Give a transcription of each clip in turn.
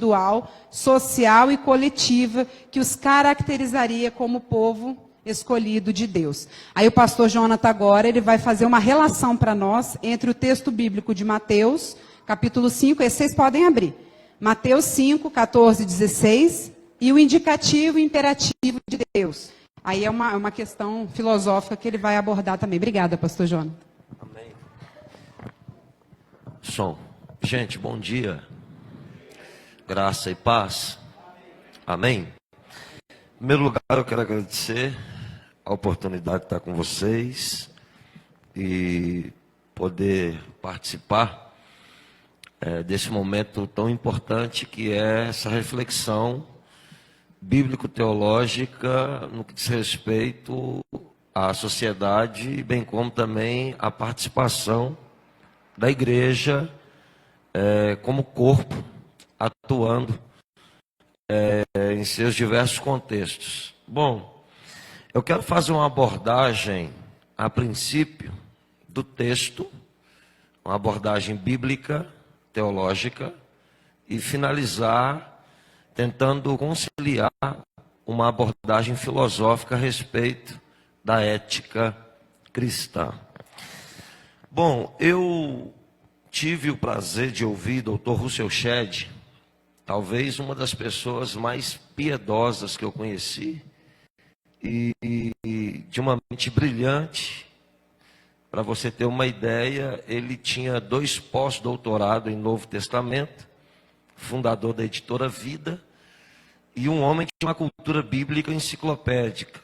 individual, social e coletiva que os caracterizaria como povo escolhido de Deus. Aí o pastor Jonathan agora ele vai fazer uma relação para nós entre o texto bíblico de Mateus, capítulo 5, e vocês podem abrir. Mateus 5, 14, 16, e o indicativo e imperativo de Deus. Aí é uma questão filosófica que ele vai abordar também. Obrigada, pastor Jonathan. Amém. Som. Gente, bom dia. Graça e paz. Amém. Em primeiro lugar, eu quero agradecer a oportunidade de estar com vocês e poder participar desse momento tão importante que é essa reflexão bíblico-teológica no que diz respeito à sociedade, bem como também a participação da igreja como corpo atuando em seus diversos contextos. Bom, eu quero fazer uma abordagem a princípio do texto, uma abordagem bíblica, teológica, e finalizar tentando conciliar uma abordagem filosófica a respeito da ética cristã. Bom, eu tive o prazer de ouvir Dr. Russell Shedd, talvez uma das pessoas mais piedosas que eu conheci, e de uma mente brilhante. Para você ter uma ideia, ele tinha 2 pós-doutorado em Novo Testamento, fundador da editora Vida, e um homem que tinha uma cultura bíblica enciclopédica.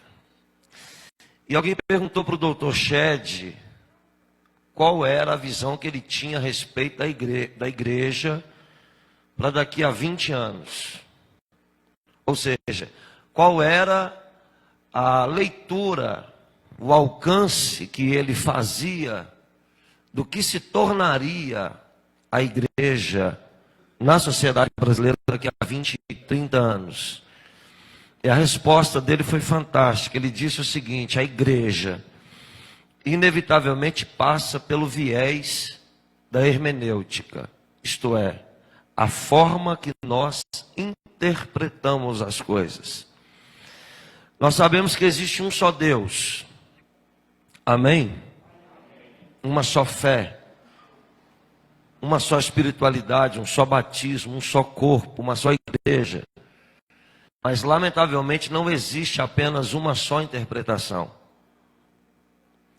E alguém perguntou para o Dr. Shedd qual era a visão que ele tinha a respeito da igreja para daqui a 20 anos. Ou seja, qual era a leitura, o alcance que ele fazia do que se tornaria a igreja na sociedade brasileira daqui a 20, 30 anos. E a resposta dele foi fantástica. Ele disse o seguinte: a igreja inevitavelmente passa pelo viés da hermenêutica, isto é, a forma que nós interpretamos as coisas. Nós sabemos que existe um só Deus, amém? Uma só fé, uma só espiritualidade, um só batismo, um só corpo, uma só igreja. Mas, lamentavelmente, não existe apenas uma só interpretação.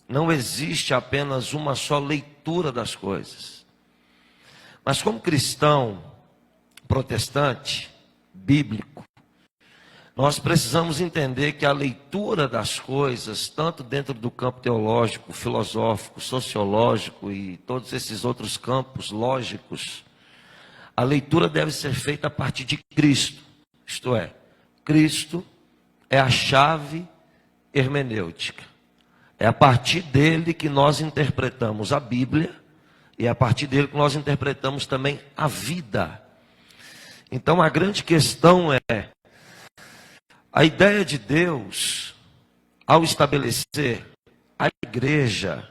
Não existe apenas uma só leitura das coisas. Mas, como cristão protestante, bíblico, nós precisamos entender que a leitura das coisas, tanto dentro do campo teológico, filosófico, sociológico e todos esses outros campos lógicos, a leitura deve ser feita a partir de Cristo. Isto é, Cristo é a chave hermenêutica. É a partir dele que nós interpretamos a Bíblia e é a partir dele que nós interpretamos também a vida. Então a grande questão é: a ideia de Deus, ao estabelecer a igreja,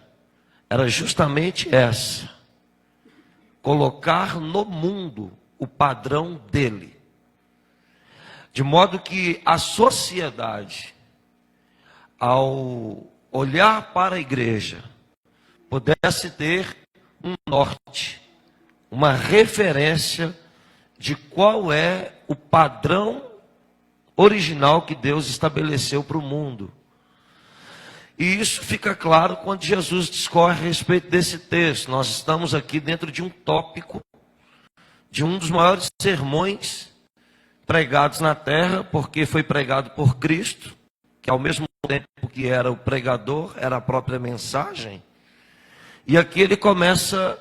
era justamente essa: colocar no mundo o padrão dele. De modo que a sociedade, ao olhar para a igreja, pudesse ter um norte, uma referência de qual é o padrão original que Deus estabeleceu para o mundo. E isso fica claro quando Jesus discorre a respeito desse texto. Nós estamos aqui dentro de um tópico, de um dos maiores sermões pregados na terra, porque foi pregado por Cristo, que ao mesmo tempo que era o pregador, era a própria mensagem. E aqui ele começa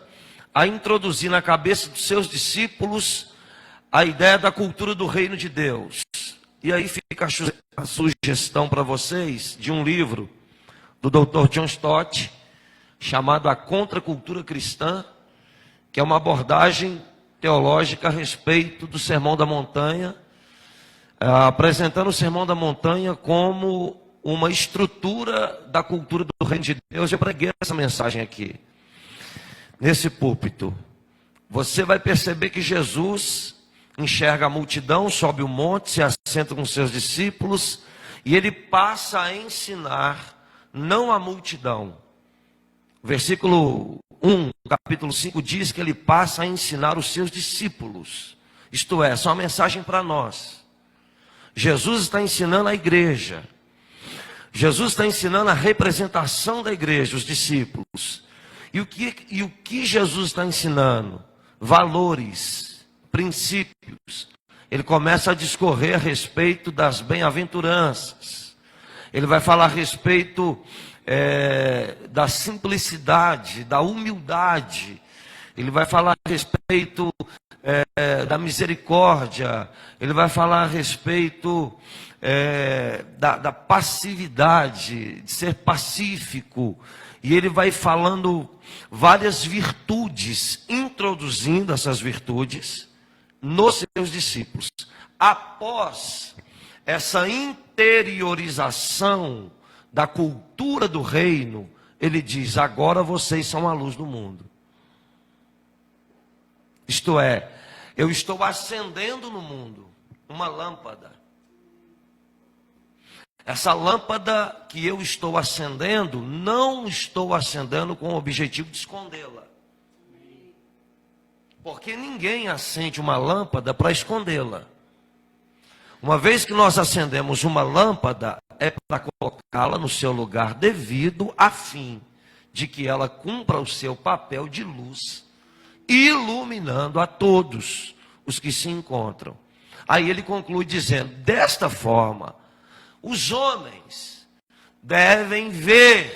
a introduzir na cabeça dos seus discípulos a ideia da cultura do reino de Deus. E aí fica a sugestão para vocês de um livro do Dr. John Stott, chamado A Contracultura Cristã, que é uma abordagem teológica a respeito do Sermão da Montanha, apresentando o Sermão da Montanha como uma estrutura da cultura do reino de Deus. Eu preguei essa mensagem aqui, nesse púlpito. Você vai perceber que Jesus enxerga a multidão, sobe o monte, se assenta com seus discípulos, e ele passa a ensinar, não a multidão. Versículo 1, capítulo 5, diz que ele passa a ensinar os seus discípulos. Isto é, essa é uma mensagem para nós. Jesus está ensinando a igreja. Jesus está ensinando a representação da igreja, os discípulos. E o que Jesus está ensinando? Valores, princípios. Ele começa a discorrer a respeito das bem-aventuranças. Ele vai falar a respeito da simplicidade, da humildade. Ele vai falar a respeito da misericórdia. Ele vai falar a respeito da passividade, de ser pacífico. E ele vai falando várias virtudes, introduzindo essas virtudes nos seus discípulos. Após essa interiorização da cultura do reino, ele diz: agora vocês são a luz do mundo. Isto é, eu estou acendendo no mundo uma lâmpada. Essa lâmpada que eu estou acendendo, não estou acendendo com o objetivo de escondê-la. Porque ninguém acende uma lâmpada para escondê-la. Uma vez que nós acendemos uma lâmpada, é para colocá-la no seu lugar devido, a fim de que ela cumpra o seu papel de luz, iluminando a todos os que se encontram. Aí ele conclui dizendo: desta forma, os homens devem ver.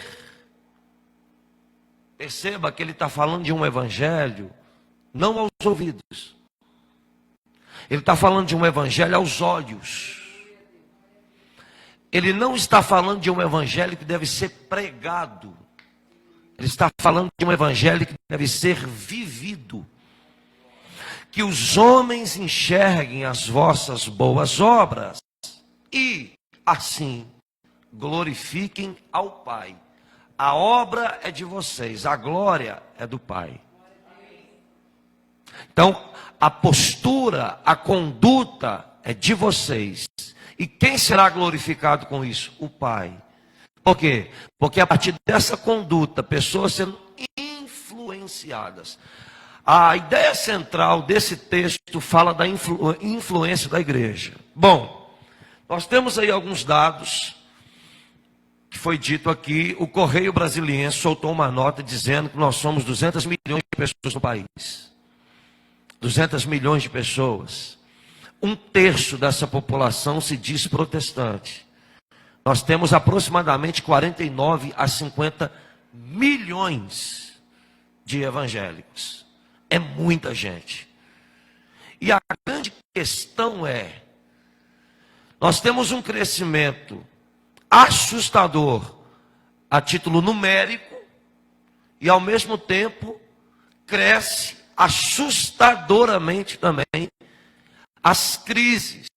Perceba que ele está falando de um evangelho não aos ouvidos. Ele está falando de um evangelho aos olhos. Ele não está falando de um evangelho que deve ser pregado. Ele está falando de um evangelho que deve ser vivido. Que os homens enxerguem as vossas boas obras e, assim, glorifiquem ao Pai. A obra é de vocês, a glória é do Pai. Então, a postura, a conduta é de vocês. E quem será glorificado com isso? O Pai. Por quê? Porque a partir dessa conduta, pessoas sendo influenciadas. A ideia central desse texto fala da influência da igreja. Bom, nós temos aí alguns dados que foi dito aqui. O Correio Brasiliense soltou uma nota dizendo que nós somos 200 milhões de pessoas no país. 200 milhões de pessoas. 1/3 dessa população se diz protestante. Nós temos aproximadamente 49 a 50 milhões de evangélicos. É muita gente. E a grande questão é: nós temos um crescimento assustador a título numérico e ao mesmo tempo cresce assustadoramente também as crises,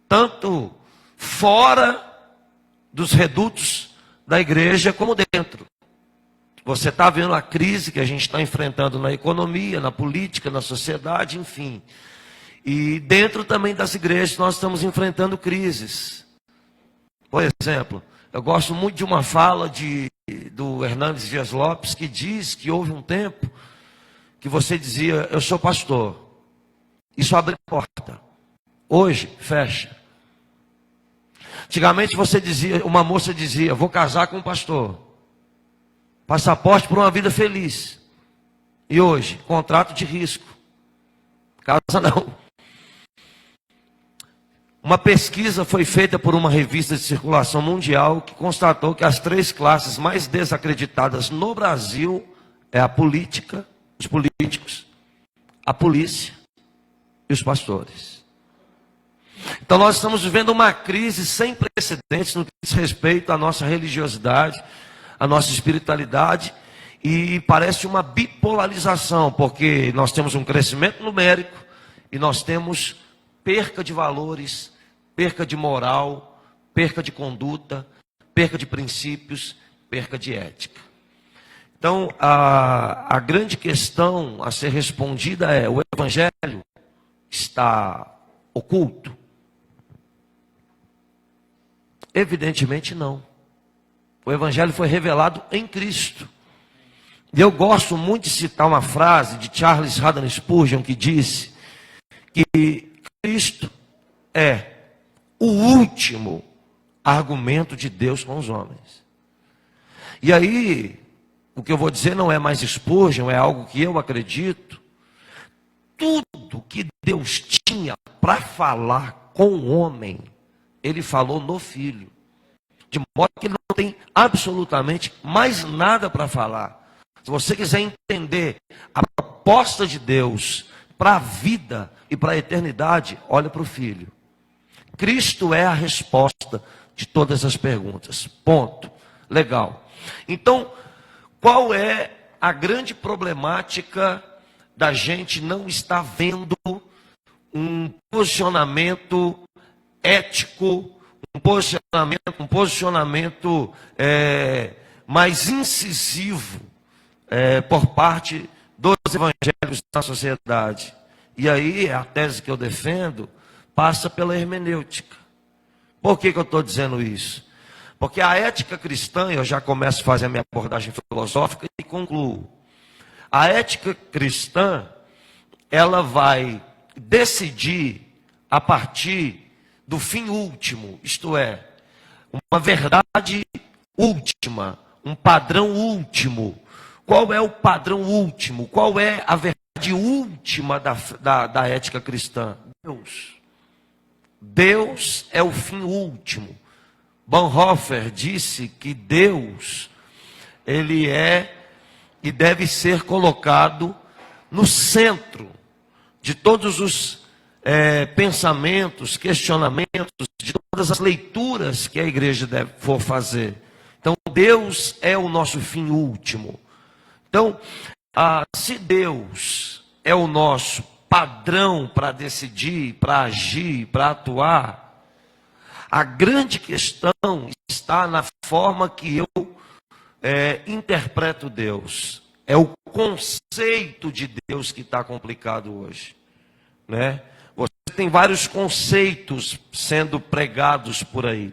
tanto fora dos redutos da igreja como dentro. Você está vendo a crise que a gente está enfrentando na economia, na política, na sociedade, enfim. E dentro também das igrejas nós estamos enfrentando crises. Por exemplo, eu gosto muito de uma fala do Hernandes Dias Lopes, que diz que houve um tempo que você dizia: eu sou pastor. Isso abre porta. Hoje, fecha. Antigamente você dizia, uma moça dizia: vou casar com um pastor. Passaporte para uma vida feliz. E hoje, contrato de risco. Casa não. Uma pesquisa foi feita por uma revista de circulação mundial que constatou que as 3 classes mais desacreditadas no Brasil é a política, os políticos, a polícia e os pastores. Então nós estamos vivendo uma crise sem precedentes no que diz respeito à nossa religiosidade, à nossa espiritualidade, e parece uma bipolarização, porque nós temos um crescimento numérico e nós temos perca de valores, perca de moral, perca de conduta, perca de princípios, perca de ética. Então, a grande questão a ser respondida é: o evangelho está oculto? Evidentemente não. O Evangelho foi revelado em Cristo. E eu gosto muito de citar uma frase de Charles Haddon Spurgeon, que disse que Cristo é o último argumento de Deus com os homens. E aí, o que eu vou dizer não é mais Spurgeon, é algo que eu acredito. Tudo que Deus tinha para falar com o homem, Ele falou no Filho. De modo que Ele não tem absolutamente mais nada para falar. Se você quiser entender a proposta de Deus para a vida e para a eternidade, olha para o Filho. Cristo é a resposta de todas as perguntas. Ponto. Legal. Então, qual é a grande problemática da gente não estar vendo um posicionamento ético, um posicionamento mais incisivo por parte dos evangélicos na sociedade? E aí a tese que eu defendo passa pela hermenêutica. Por que eu estou dizendo isso? Porque a ética cristã, eu já começo a fazer a minha abordagem filosófica e concluo. A ética cristã, ela vai decidir a partir do fim último, isto é, uma verdade última, um padrão último. Qual é o padrão último? Qual é a verdade última da ética cristã? Deus. Deus é o fim último. Bonhoeffer disse que Deus, ele é e deve ser colocado no centro de todos os pensamentos, questionamentos, de todas as leituras que a igreja for fazer. Então, Deus é o nosso fim último. Então, se Deus é o nosso padrão para decidir, para agir, para atuar, a grande questão está na forma que eu interpreto Deus. É o conceito de Deus que está complicado hoje, né? Você tem vários conceitos sendo pregados por aí.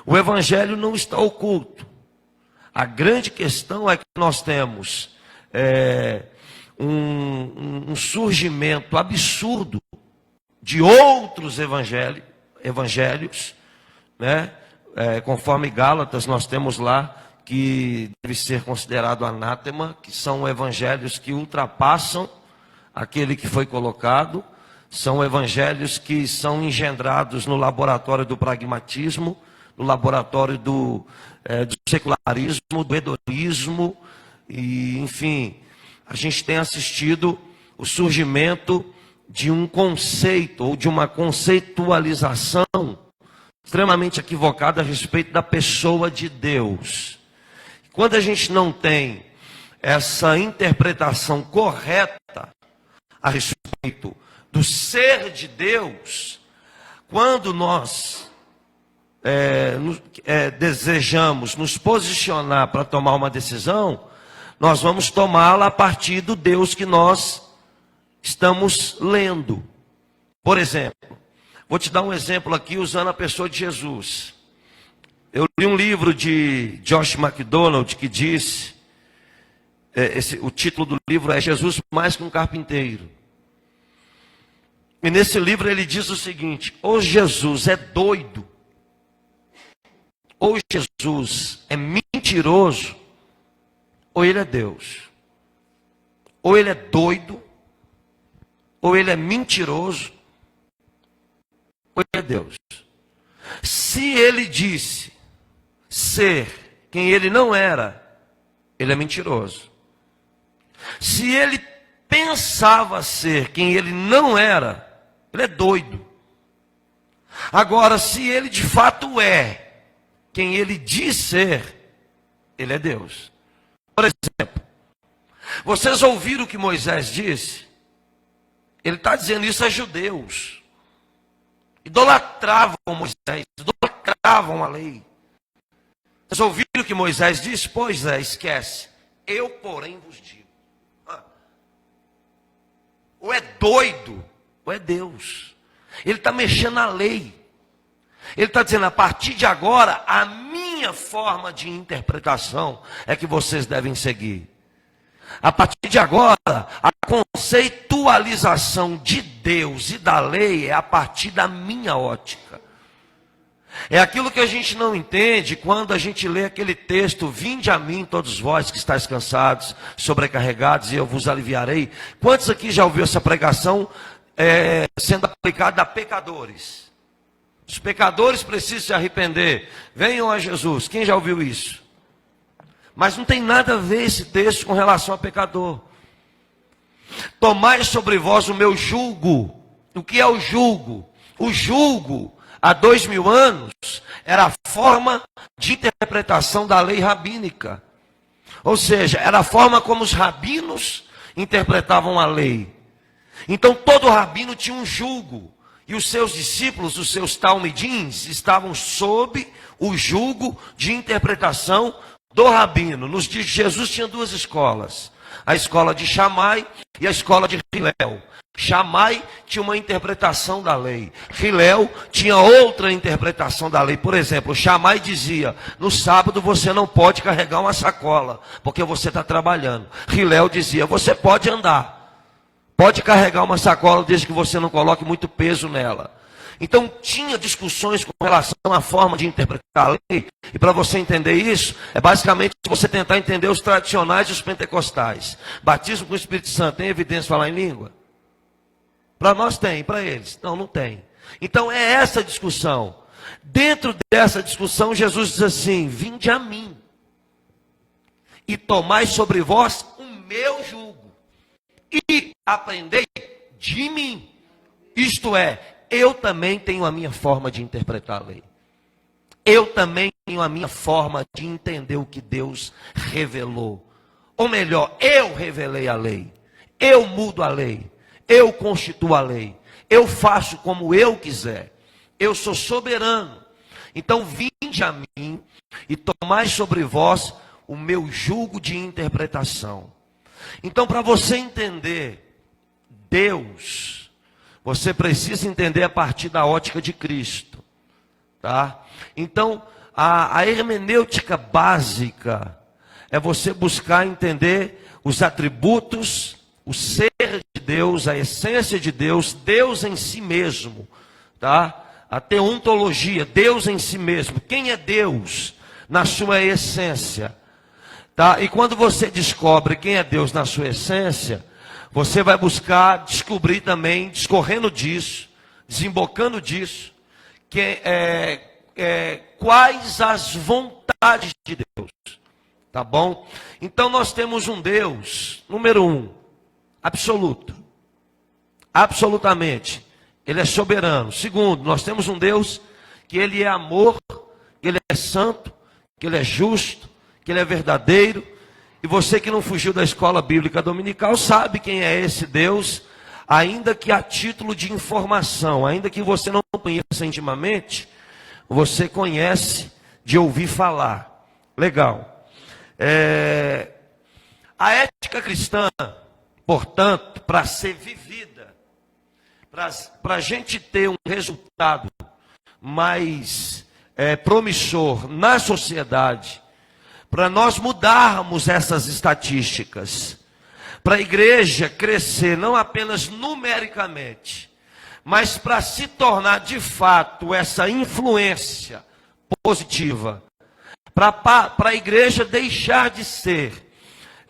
O Evangelho não está oculto. A grande questão é que nós temos um surgimento absurdo de outros evangelhos, né? Conforme Gálatas, nós temos lá que deve ser considerado anátema, que são evangelhos que ultrapassam aquele que foi colocado, são evangelhos que são engendrados no laboratório do pragmatismo, no laboratório do secularismo, do hedonismo, e enfim, a gente tem assistido o surgimento de um conceito, ou de uma conceitualização extremamente equivocada a respeito da pessoa de Deus. Quando a gente não tem essa interpretação correta a respeito do ser de Deus, quando nós desejamos nos posicionar para tomar uma decisão, nós vamos tomá-la a partir do Deus que nós estamos lendo. Por exemplo, vou te dar um exemplo aqui usando a pessoa de Jesus. Eu li um livro de Josh McDonald que diz, o título do livro é Jesus Mais que um Carpinteiro. E nesse livro ele diz o seguinte: ou Jesus é doido, ou Jesus é mentiroso, ou ele é Deus. Ou ele é doido, ou ele é mentiroso, ou ele é Deus. Se ele disse ser quem ele não era, ele é mentiroso. Se ele pensava ser quem ele não era, ele é doido. Agora, se ele de fato é quem ele diz ser, ele é Deus. Por exemplo, vocês ouviram o que Moisés disse? Ele está dizendo isso a judeus. Idolatravam Moisés, idolatravam a lei. Vocês ouviram o que Moisés disse? Pois esquece. Eu, porém, vos digo. Ou é doido, ou é Deus. Ele está mexendo na lei. Ele está dizendo, a partir de agora, a minha forma de interpretação é que vocês devem seguir. A partir de agora, a conceitualização de Deus e da lei é a partir da minha ótica. É aquilo que a gente não entende quando a gente lê aquele texto, vinde a mim todos vós que estáis cansados, sobrecarregados, e eu vos aliviarei. Quantos aqui já ouviu essa pregação sendo aplicada a pecadores? Os pecadores precisam se arrepender, venham a Jesus. Quem já ouviu isso? Mas não tem nada a ver esse texto com relação a pecador. Tomai sobre vós o meu jugo. O que é o jugo? O jugo, há 2000 anos, era a forma de interpretação da lei rabínica. Ou seja, era a forma como os rabinos interpretavam a lei. Então todo rabino tinha um jugo. E os seus discípulos, os seus talmidins, estavam sob o jugo de interpretação do rabino. Nos dias de Jesus tinha duas escolas. A escola de Shammai e a escola de Hillel. Shammai tinha uma interpretação da lei. Hillel tinha outra interpretação da lei. Por exemplo, Shammai dizia, no sábado você não pode carregar uma sacola, porque você está trabalhando. Hillel dizia, você pode andar. Pode carregar uma sacola desde que você não coloque muito peso nela. Então tinha discussões com relação à forma de interpretar a lei. E para você entender isso, é basicamente você tentar entender os tradicionais e os pentecostais. Batismo com o Espírito Santo, tem evidência de falar em língua? Para nós tem, para eles? Não, não tem. Então é essa discussão. Dentro dessa discussão, Jesus diz assim, vinde a mim. E tomai sobre vós o meu jugo. E aprendei de mim. Isto é, eu também tenho a minha forma de interpretar a lei. Eu também tenho a minha forma de entender o que Deus revelou. Ou melhor, eu revelei a lei. Eu mudo a lei. Eu constituo a lei. Eu faço como eu quiser. Eu sou soberano. Então vinde a mim e tomai sobre vós o meu jugo de interpretação. Então, para você entender Deus, você precisa entender a partir da ótica de Cristo, tá? Então, a hermenêutica básica é você buscar entender os atributos, o ser de Deus, a essência de Deus, Deus em si mesmo, tá? A teontologia, Deus em si mesmo. Quem é Deus na sua essência? Tá? E quando você descobre quem é Deus na sua essência, você vai buscar descobrir também, discorrendo disso, desembocando disso, quais as vontades de Deus. Tá bom? Então nós temos um Deus, número 1, absoluto. Absolutamente. Ele é soberano. Segundo, nós temos um Deus que ele é amor, que ele é santo, que ele é justo, que ele é verdadeiro. E você que não fugiu da escola bíblica dominical sabe quem é esse Deus, ainda que a título de informação, ainda que você não conheça intimamente, você conhece de ouvir falar. Legal. A ética cristã, portanto, para ser vivida, para a gente ter um resultado mais promissor na sociedade, para nós mudarmos essas estatísticas, para a igreja crescer não apenas numericamente, mas para se tornar de fato essa influência positiva, para a igreja deixar de ser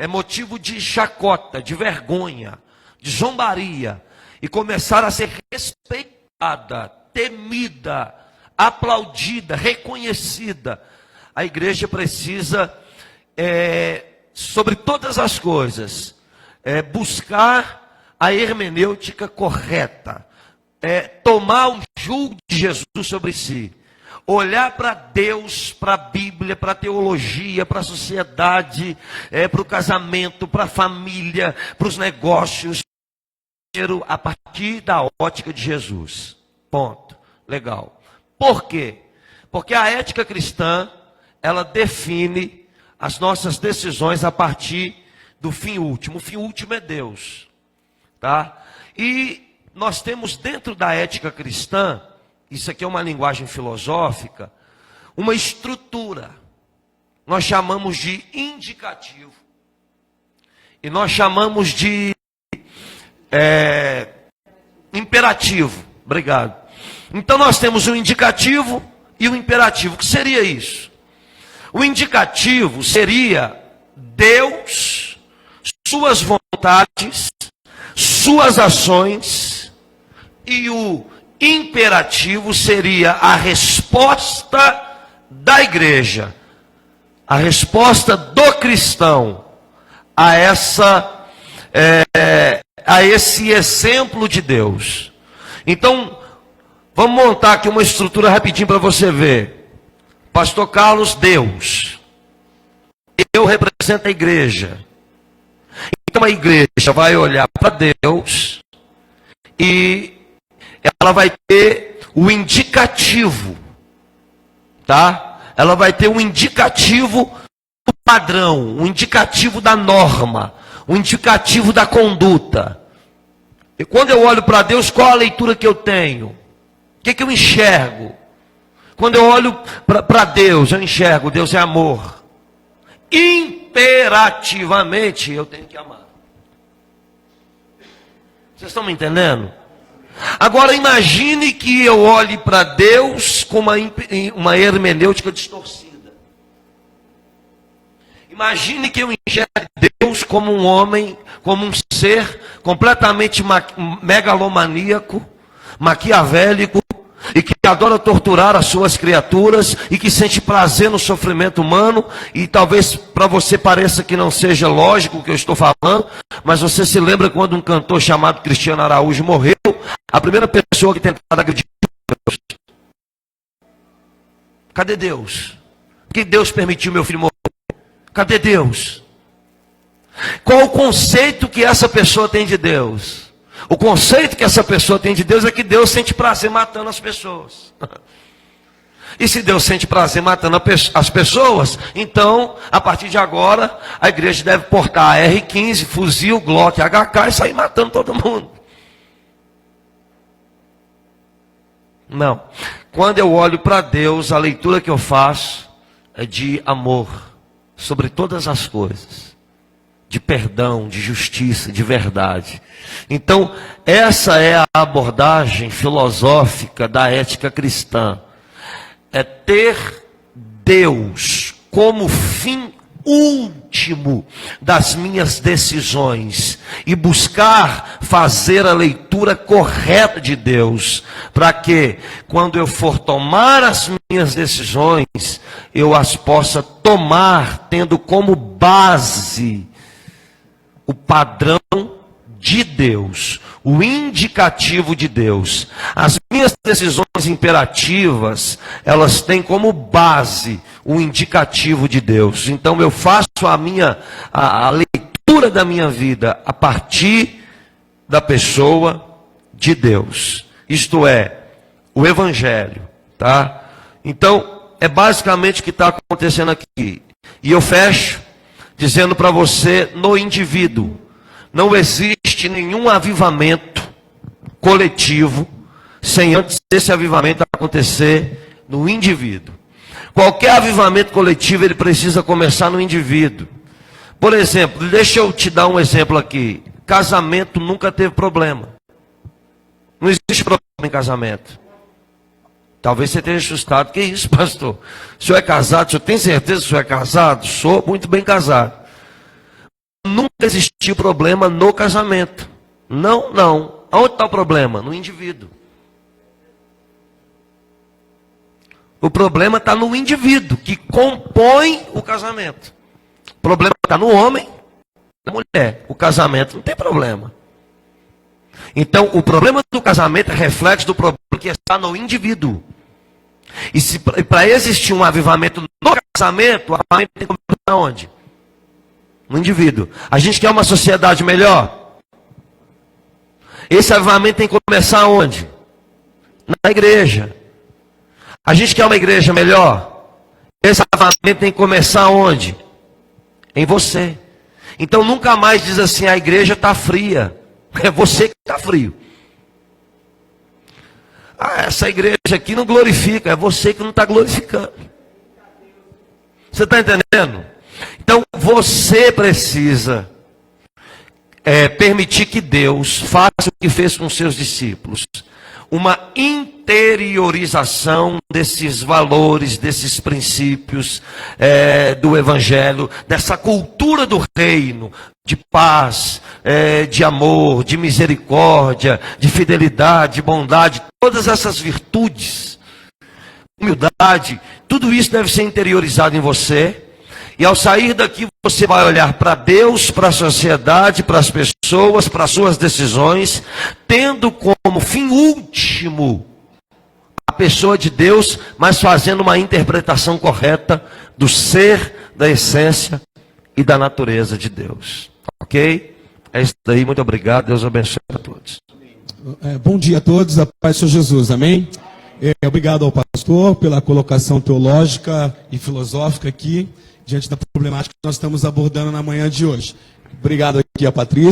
motivo de chacota, de vergonha, de zombaria, e começar a ser respeitada, temida, aplaudida, reconhecida. A igreja precisa, sobre todas as coisas, buscar a hermenêutica correta, tomar o jugo de Jesus sobre si, olhar para Deus, para a Bíblia, para a teologia, para a sociedade, para o casamento, para a família, para os negócios, a partir da ótica de Jesus. Ponto. Legal. Por quê? Porque a ética cristã, ela define as nossas decisões a partir do fim último. O fim último é Deus, tá? E nós temos dentro da ética cristã, isso aqui é uma linguagem filosófica, uma estrutura. Nós chamamos de indicativo. E nós chamamos de imperativo. Obrigado. Então nós temos o indicativo e o imperativo. O que seria isso? O indicativo seria Deus, suas vontades, suas ações, e o imperativo seria a resposta da igreja, a resposta do cristão a esse exemplo de Deus. Então, vamos montar aqui uma estrutura rapidinho para você ver. Pastor Carlos, Deus. Eu represento a igreja. Então a igreja vai olhar para Deus e ela vai ter o indicativo, tá? Ela vai ter um indicativo do padrão, um indicativo da norma, um indicativo da conduta. E quando eu olho para Deus, qual a leitura que eu tenho? O que eu enxergo? Quando eu olho para Deus, eu enxergo, Deus é amor. Imperativamente eu tenho que amar. Vocês estão me entendendo? Agora imagine que eu olhe para Deus com uma hermenêutica distorcida. Imagine que eu enxergue Deus como um homem, como um ser completamente megalomaníaco, maquiavélico, e que adora torturar as suas criaturas, e que sente prazer no sofrimento humano. E talvez para você pareça que não seja lógico o que eu estou falando, mas você se lembra quando um cantor chamado Cristiano Araújo morreu, a primeira pessoa que tentava agredir Deus. Cadê Deus? Por que Deus permitiu meu filho morrer? Cadê Deus? Qual o conceito que essa pessoa tem de Deus? O conceito que essa pessoa tem de Deus é que Deus sente prazer matando as pessoas. E se Deus sente prazer matando as pessoas, então, a partir de agora, a igreja deve portar R15, fuzil, Glock, HK e sair matando todo mundo. Não. Quando eu olho para Deus, a leitura que eu faço é de amor sobre todas as coisas. De perdão, de justiça, de verdade. Então, essa é a abordagem filosófica da ética cristã. É ter Deus como fim último das minhas decisões e buscar fazer a leitura correta de Deus, para que quando eu for tomar as minhas decisões, eu as possa tomar tendo como base o padrão de Deus, o indicativo de Deus. As minhas decisões imperativas, elas têm como base o indicativo de Deus. Então eu faço a leitura da minha vida a partir da pessoa de Deus. Isto é, o Evangelho, tá? Então, é basicamente o que está acontecendo aqui. E eu fecho dizendo para você, no indivíduo, não existe nenhum avivamento coletivo sem antes esse avivamento acontecer no indivíduo. Qualquer avivamento coletivo, ele precisa começar no indivíduo. Por exemplo, deixa eu te dar um exemplo aqui. Casamento nunca teve problema. Não existe problema em casamento. Talvez você tenha assustado. Que isso, pastor? O senhor é casado? O senhor tem certeza que o senhor é casado? Sou muito bem casado. Nunca existiu problema no casamento. Não, não. Onde está o problema? No indivíduo. O problema está no indivíduo que compõe o casamento. O problema está no homem, na mulher. O casamento não tem problema. Então, o problema do casamento é reflexo do problema que está no indivíduo. E se para existir um avivamento no casamento, o avivamento tem que começar onde? No indivíduo. A gente quer uma sociedade melhor? Esse avivamento tem que começar onde? Na igreja. A gente quer uma igreja melhor? Esse avivamento tem que começar onde? Em você. Então nunca mais diz assim, a igreja está fria. É você que está frio. Ah, essa igreja aqui não glorifica, é você que não está glorificando. Você está entendendo? Então você precisa permitir que Deus faça o que fez com seus discípulos. Uma interiorização desses valores, desses princípios do Evangelho, dessa cultura do reino, de paz, de amor, de misericórdia, de fidelidade, de bondade, todas essas virtudes, humildade, tudo isso deve ser interiorizado em você. E ao sair daqui você vai olhar para Deus, para a sociedade, para as pessoas, para as suas decisões, tendo como fim último a pessoa de Deus, mas fazendo uma interpretação correta do ser, da essência e da natureza de Deus. Ok? É isso daí, muito obrigado, Deus abençoe a todos. Bom dia a todos, a paz do Senhor Jesus, amém? Obrigado ao pastor pela colocação teológica e filosófica aqui, diante da problemática que nós estamos abordando na manhã de hoje. Obrigado aqui a Patrícia.